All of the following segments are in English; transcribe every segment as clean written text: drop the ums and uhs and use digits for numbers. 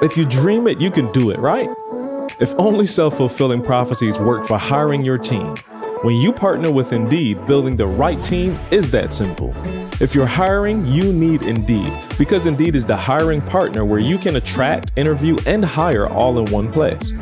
If you dream it, you can do it, right? If only self-fulfilling prophecies work for hiring your team. When you partner with Indeed, building the right team is that simple. If you're hiring, you need Indeed, because Indeed is the hiring partner where you can attract, interview, and hire all in one place.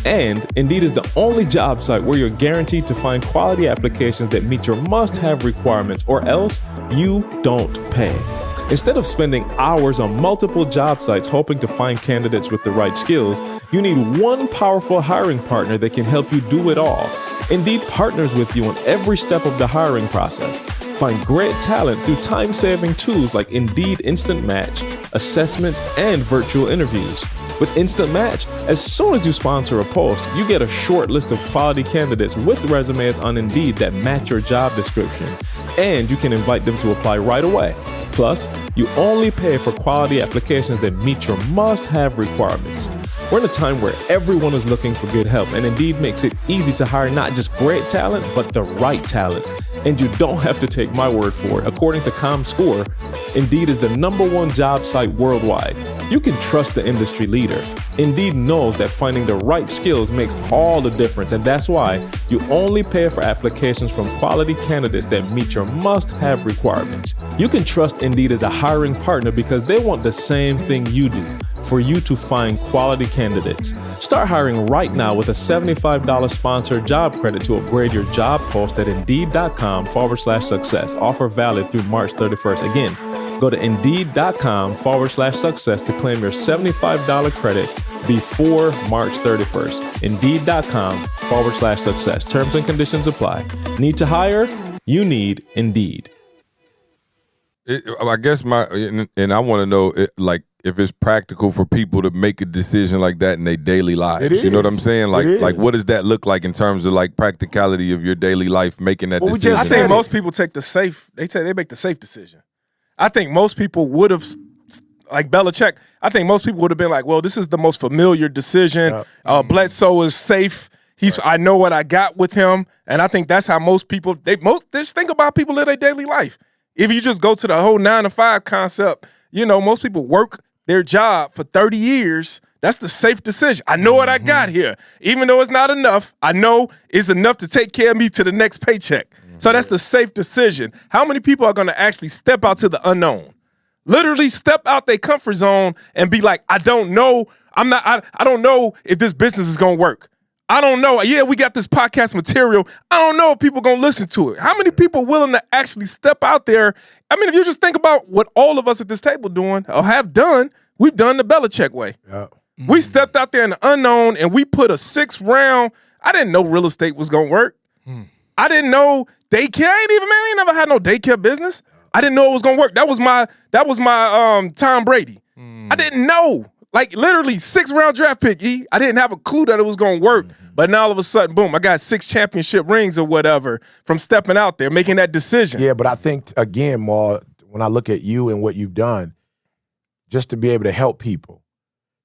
And Indeed is the only job site where you're guaranteed to find quality applications that meet your must-have requirements, or else you don't pay. Instead of spending hours on multiple job sites hoping to find candidates with the right skills, you need one powerful hiring partner that can help you do it all. Indeed partners with you on every step of the hiring process. Find great talent through time-saving tools like Indeed Instant Match, assessments, and virtual interviews. With Instant Match, as soon as you sponsor a post, you get a short list of quality candidates with resumes on Indeed that match your job description, and you can invite them to apply right away. Plus, you only pay for quality applications that meet your must-have requirements. We're in a time where everyone is looking for good help, and Indeed makes it easy to hire not just great talent, but the right talent. And you don't have to take my word for it. According to ComScore, Indeed is the #1 job site worldwide. You can trust the industry leader. Indeed knows that finding the right skills makes all the difference, and that's why you only pay for applications from quality candidates that meet your must-have requirements. You can trust Indeed as a hiring partner because they want the same thing you do, for you to find quality candidates. Start hiring right now with a $75 sponsored job credit to upgrade your job post at Indeed.com/success. Offer valid through March 31st. Again, go to Indeed.com/success to claim your $75 credit before March 31st. Indeed.com/success. Terms and conditions apply. Need to hire? You need Indeed. I guess and I want to know, if it's practical for people to make a decision like that in their daily lives. You know what I'm saying? Like what does that look like in terms of like practicality of your daily life making that decision? I think most people take they make the safe decision. I think most people would have, like Belichick, I think most people would have been like, well, this is the most familiar decision. Bledsoe is safe. I know what I got with him. And I think that's how most people, they just think about people in their daily life. If you just go to the whole 9-to-5 concept, most people work their job for 30 years. That's the safe decision. I know what I got here. Even though it's not enough, I know it's enough to take care of me to the next paycheck. So that's the safe decision. How many people are going to actually step out to the unknown? Literally step out their comfort zone and be like, I don't know. I don't know if this business is going to work. I don't know. Yeah, we got this podcast material. I don't know if people are going to listen to it. How many people are willing to actually step out there? I mean, if you just think about what all of us at this table doing or have done, we've done the Belichick way. Yeah. We stepped out there in the unknown and we put a 6th round. I didn't know real estate was going to work. I didn't know daycare. I ain't never had no daycare business. I didn't know it was going to work. That was my Tom Brady. I didn't know. Like literally 6th round draft pick, I didn't have a clue that it was going to work. But now all of a sudden, boom, I got 6 championship rings or whatever from stepping out there, making that decision. Yeah, but I think, again, Ma, when I look at you and what you've done, just to be able to help people,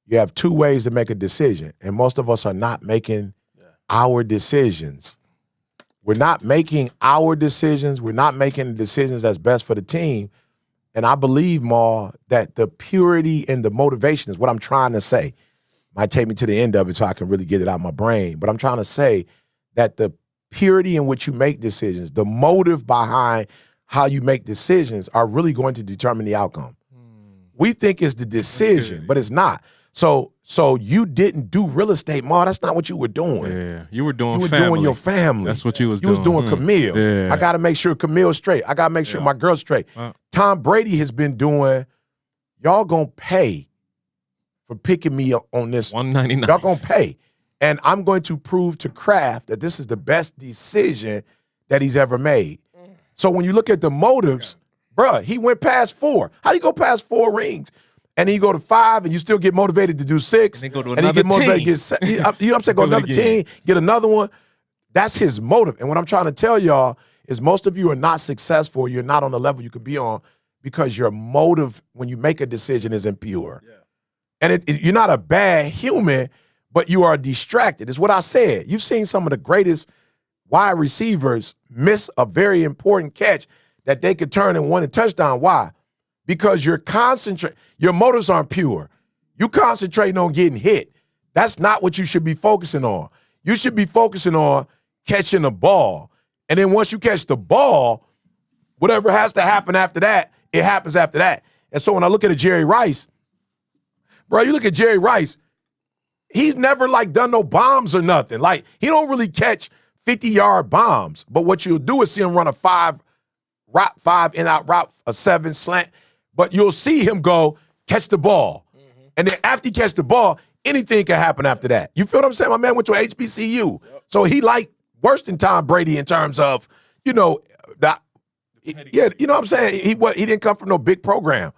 you have 2 ways to make a decision. And most of us are not making our decisions. We're not making our decisions. We're not making the decisions that's best for the team. And I believe, Ma, that the purity and the motivation is what I'm trying to say. Might take me to the end of it so I can really get it out of my brain. But I'm trying to say that the purity in which you make decisions, the motive behind how you make decisions are really going to determine the outcome. We think it's the decision, but it's not. So you didn't do real estate, Ma. That's not what you were doing. Yeah, you were doing doing your family. That's what you was doing. You was doing Camille. Yeah. I got to make sure Camille's straight. I got to make sure my girl's straight. Tom Brady has been doing, y'all going to pay for picking me up on this. $199. Y'all going to pay. And I'm going to prove to Kraft that this is the best decision that he's ever made. So when you look at the motives, bruh, he went past 4. How do you go past 4 rings? And then you go to 5 and you still get motivated to do 6. And then go to and he get motivated to get you know what I'm saying? Go to another team, get another one. That's his motive. And what I'm trying to tell y'all is most of you are not successful. You're not on the level you could be on because your motive when you make a decision is impure. Yeah. And you're not a bad human, but you are distracted. It's what I said. You've seen some of the greatest wide receivers miss a very important catch that they could turn and win a touchdown. Why? Because you're concentrating. Your motives aren't pure. You concentrating on getting hit. That's not what you should be focusing on. You should be focusing on catching the ball. And then once you catch the ball, whatever has to happen after that, it happens after that. And so when I look at a Jerry Rice, bro, you look at Jerry Rice, he's never like done no bombs or nothing. Like he don't really catch 50-yard bombs. But what you'll do is see him run a 5 in-out route, a 7 slant. But you'll see him go catch the ball. And then after he catch the ball, anything can happen after that. You feel what I'm saying? My man went to HBCU. So he like worse than Tom Brady in terms of, you know, yeah, you know what I'm saying? He didn't come from no big program.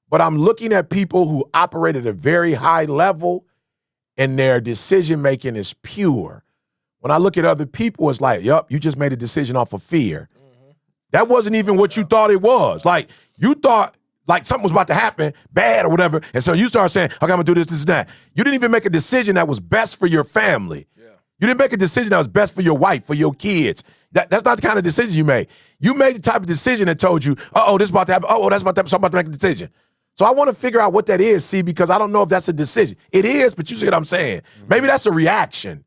But I'm looking at people who operate at a very high level and their decision-making is pure. When I look at other people, it's like, yup, you just made a decision off of fear. That wasn't even what you thought it was. Like, you thought like something was about to happen, bad or whatever, and so you start saying, okay, I'm gonna do this, that. You didn't even make a decision that was best for your family. Yeah. You didn't make a decision that was best for your wife, for your kids. That's not the kind of decision you made. You made the type of decision that told you, this is about to happen, that's about to happen, so I'm about to make a decision. So I want to figure out what that is, see, because I don't know if that's a decision. It is, but you see what I'm saying. Maybe that's a reaction.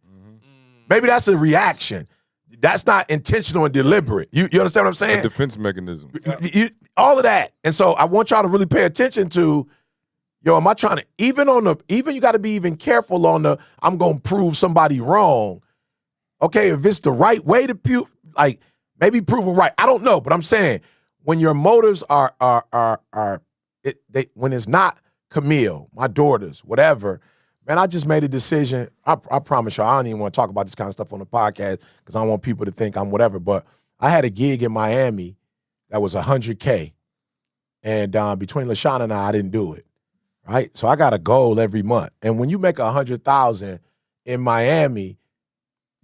Maybe that's a reaction. That's not intentional and deliberate. You understand what I'm saying? A defense mechanism. All of that. And so I want y'all to really pay attention to, am I trying to, even you got to be even careful on the, I'm going to prove somebody wrong. Okay, if it's the right way to maybe prove them right. I don't know, but I'm saying when your motives are when it's not Camille, my daughters, whatever, man, I just made a decision. I promise you, I don't even want to talk about this kind of stuff on the podcast because I don't want people to think I'm whatever. But I had a gig in Miami that was $100K. And between LaShawn and I didn't do it, right? So I got a goal every month. And when you make $100,000 in Miami,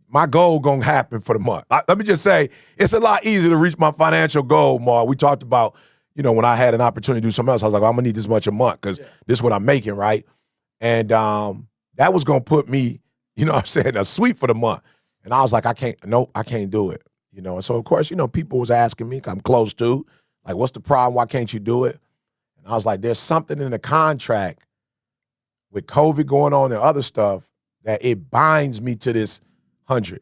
my goal gonna happen for the month. Let me just say, it's a lot easier to reach my financial goal, Mar. We talked about, when I had an opportunity to do something else, I was like, I'm gonna need this much a month because this is what I'm making, right? And that was gonna put me, a sweep for the month. And I was like, I can't do it. And so of course, people was asking me, I'm close to, like, what's the problem? Why can't you do it? And I was like, there's something in the contract with COVID going on and other stuff that it binds me to this 100.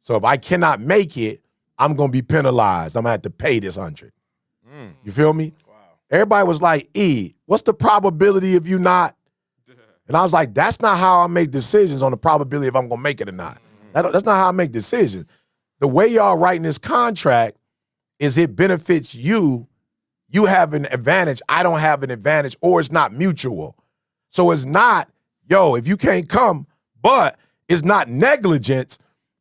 So if I cannot make it, I'm gonna be penalized. I'm gonna have to pay this 100. You feel me? Wow. Everybody was like, what's the probability of you not? And I was like, that's not how I make decisions on the probability if I'm gonna make it or not. That's not how I make decisions. The way y'all writing this contract is it benefits you. You have an advantage. I don't have an advantage, or it's not mutual. So it's not, if you can't come, but it's not negligence,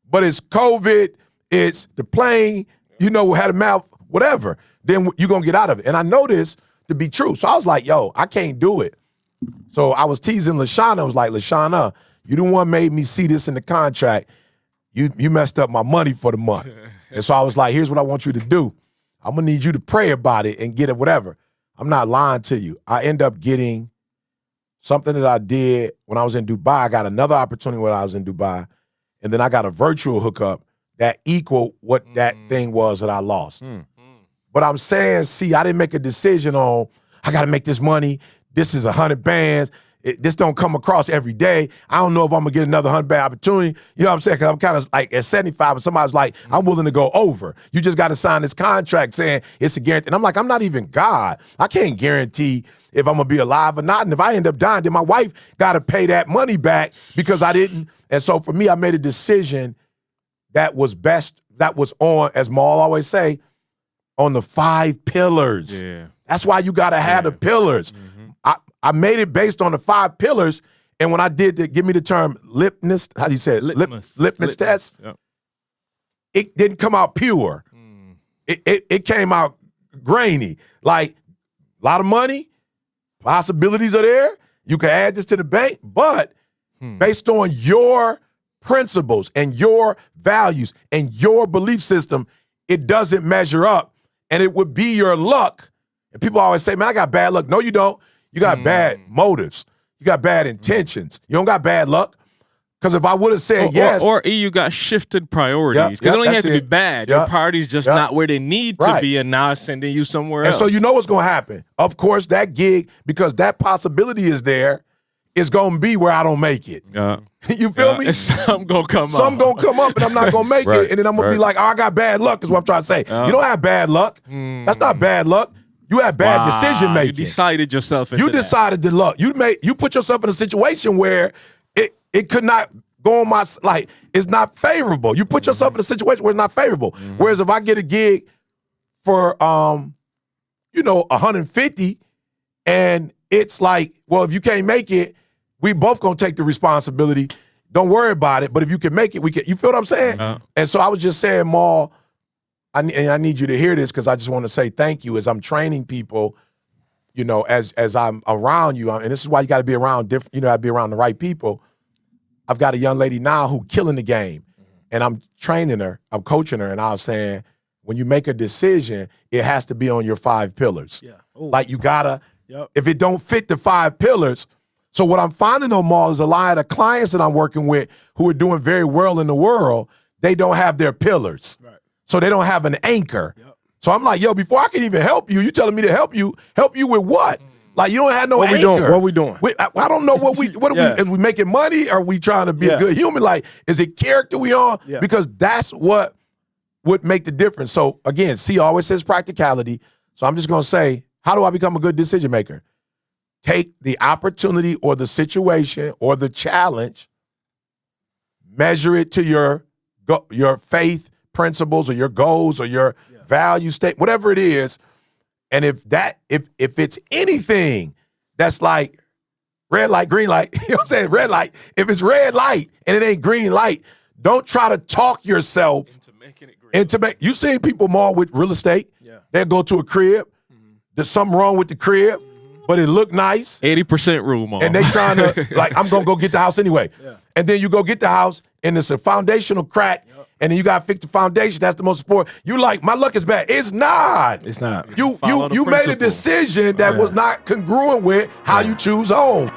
but it's COVID, it's the plane, had a mouth, whatever. Then you're going to get out of it. And I know this to be true. So I was like, I can't do it. So I was teasing LaShawna. I was like, LaShawna, you the one made me see this in the contract. You messed up my money for the month. And so I was like, here's what I want you to do. I'm going to need you to pray about it and get it, whatever. I'm not lying to you. I end up getting something that I did when I was in Dubai. I got another opportunity when I was in Dubai. And then I got a virtual hookup that equaled what that thing was that I lost. But I'm saying, see, I didn't make a decision on, I got to make this money. This is 100 bands. This don't come across every day. I don't know if I'm going to get another 100 band opportunity. You know what I'm saying? Because I'm kind of like at 75, and somebody's like, I'm willing to go over. You just got to sign this contract saying it's a guarantee. And I'm like, I'm not even God. I can't guarantee if I'm going to be alive or not. And if I end up dying, then my wife got to pay that money back because I didn't. And so for me, I made a decision that was best, that was on, as Maul always say, on the 5 pillars. Yeah. That's why you got to have the pillars. I made it based on the 5 pillars, and when I did give me the term litmus, how do you say it? Litmus test. Yep. It didn't come out pure. It came out grainy. Like, a lot of money, possibilities are there. You can add this to the bank, but based on your principles and your values and your belief system, it doesn't measure up, and it would be your luck. And people always say, man, I got bad luck. No, you don't. You got bad motives. You got bad intentions. You don't got bad luck. Because if I would have said yes. Or you got shifted priorities. Because it don't have to be bad. Your priorities just not where they need to be, and now it's sending you somewhere else. And so you know what's going to happen. Of course, that gig, because that possibility is there, is gonna be where I don't make it. You feel me? Something gonna come up. Something gonna come up and I'm not gonna make Right, it. And then I'm gonna be like, oh, I got bad luck, is what I'm trying to say. You don't have bad luck. That's not bad luck. You have bad decision making. You decided yourself into You decided to luck. You put yourself in a situation where it could not go on it's not favorable. You put yourself in a situation where it's not favorable. Whereas if I get a gig for 150 and it's like, well, if you can't make it, we both gonna take the responsibility. Don't worry about it. But if you can make it, we can. You feel what I'm saying? And so I was just saying, Maul, I need you to hear this because I just want to say thank you as I'm training people, as I'm around you. And this is why you got to be around different, be around the right people. I've got a young lady now who killing the game, and I'm training her, I'm coaching her, and I was saying, when you make a decision, it has to be on your 5 pillars. Yeah. Like you gotta, if it don't fit the 5 pillars. So what I'm finding on Maul is a lot of the clients that I'm working with who are doing very well in the world, they don't have their pillars. Right. So they don't have an anchor. Yep. So I'm like, yo, before I can even help you telling me to help you with what? Like you don't have no anchor. What we doing? I don't know what are we, is we making money? Are we trying to be a good human? Like, is it character we on? Yeah. Because that's what would make the difference. So again, C always says practicality. So I'm just gonna say, how do I become a good decision maker? Take the opportunity or the situation or the challenge, measure it to your faith principles or your goals or your value state, whatever it is. And if it's anything that's like red light, green light, you know what I'm saying? Red light. If it's red light and it ain't green light, don't try to talk yourself into making it green. You seen people more with real estate. Yeah. They'll go to a crib. There's something wrong with the crib, but it look nice. 80% room on. And they trying to, I'm going to go get the house anyway. Yeah. And then you go get the house and it's a foundational crack. And then you got to fix the foundation. That's the most important. You like, my luck is bad. It's not. It's not. You made a decision that was not congruent with how you choose home.